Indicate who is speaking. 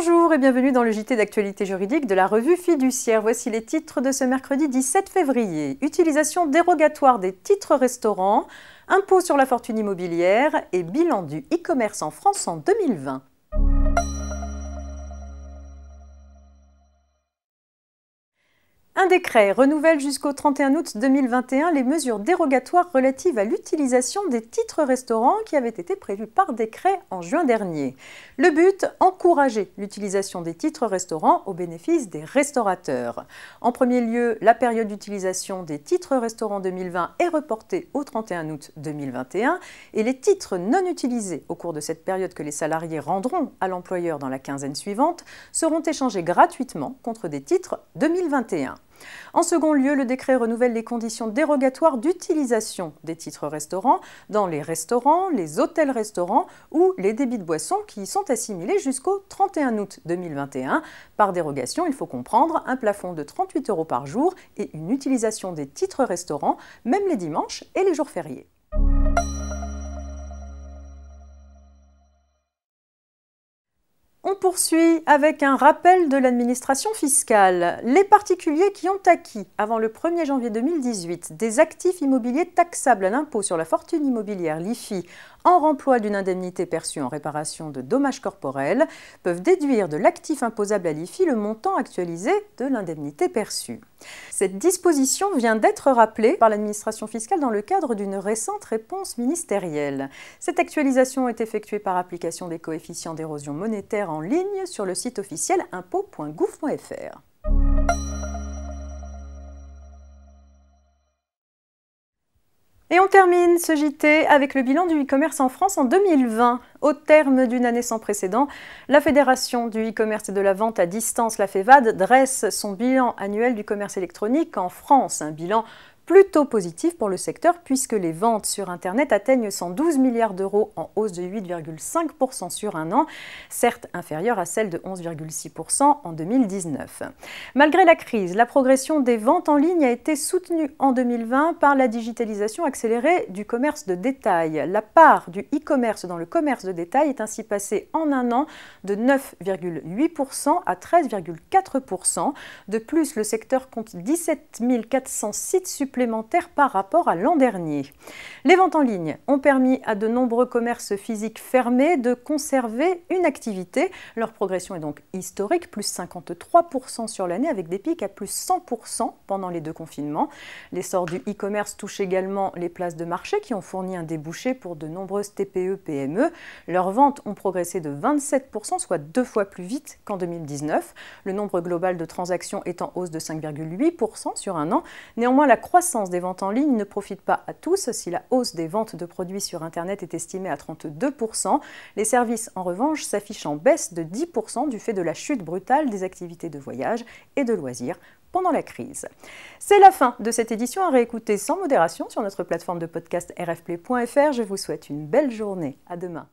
Speaker 1: Bonjour et bienvenue dans le JT d'actualité juridique de la revue Fiduciaire. Voici les titres de ce mercredi 17 février. Utilisation dérogatoire des titres restaurants, impôt sur la fortune immobilière et bilan du e-commerce en France en 2020. Un décret renouvelle jusqu'au 31 août 2021 les mesures dérogatoires relatives à l'utilisation des titres restaurants qui avaient été prévues par décret en juin dernier. Le but, encourager l'utilisation des titres restaurants au bénéfice des restaurateurs. En premier lieu, la période d'utilisation des titres restaurants 2020 est reportée au 31 août 2021 et les titres non utilisés au cours de cette période que les salariés rendront à l'employeur dans la quinzaine suivante seront échangés gratuitement contre des titres 2021. En second lieu, le décret renouvelle les conditions dérogatoires d'utilisation des titres restaurants dans les restaurants, les hôtels-restaurants ou les débits de boissons qui y sont assimilés jusqu'au 31 août 2021. Par dérogation, il faut comprendre un plafond de 38 € par jour et une utilisation des titres restaurants, même les dimanches et les jours fériés. On poursuit avec un rappel de l'administration fiscale. Les particuliers qui ont acquis, avant le 1er janvier 2018, des actifs immobiliers taxables à l'impôt sur la fortune immobilière, l'IFI, en remploi d'une indemnité perçue en réparation de dommages corporels, peuvent déduire de l'actif imposable à l'IFI le montant actualisé de l'indemnité perçue. Cette disposition vient d'être rappelée par l'administration fiscale dans le cadre d'une récente réponse ministérielle. Cette actualisation est effectuée par application des coefficients d'érosion monétaire en ligne sur le site officiel impôt.gouv.fr. Et on termine ce JT avec le bilan du e-commerce en France en 2020. Au terme d'une année sans précédent, la Fédération du e-commerce et de la vente à distance, la FEVAD, dresse son bilan annuel du commerce électronique en France. Un bilan plutôt positif pour le secteur puisque les ventes sur Internet atteignent 112 milliards d'euros en hausse de 8,5% sur un an, certes inférieure à celle de 11,6% en 2019. Malgré la crise, la progression des ventes en ligne a été soutenue en 2020 par la digitalisation accélérée du commerce de détail. La part du e-commerce dans le commerce de détail est ainsi passée en un an de 9,8% à 13,4%. De plus, le secteur compte 17 400 sites supplémentaires par rapport à l'an dernier. Les ventes en ligne ont permis à de nombreux commerces physiques fermés de conserver une activité. Leur progression est donc historique, plus 53% sur l'année avec des pics à plus 100% pendant les deux confinements. L'essor du e-commerce touche également les places de marché qui ont fourni un débouché pour de nombreuses TPE-PME. Leurs ventes ont progressé de 27%, soit 2 fois plus vite qu'en 2019. Le nombre global de transactions est en hausse de 5,8% sur un an. Néanmoins, la croissance des ventes en ligne ne profite pas à tous. Si la hausse des ventes de produits sur Internet est estimée à 32%, les services, en revanche, s'affichent en baisse de 10% du fait de la chute brutale des activités de voyage et de loisirs pendant la crise. C'est la fin de cette édition à réécouter sans modération sur notre plateforme de podcast rfplay.fr. Je vous souhaite une belle journée. À demain.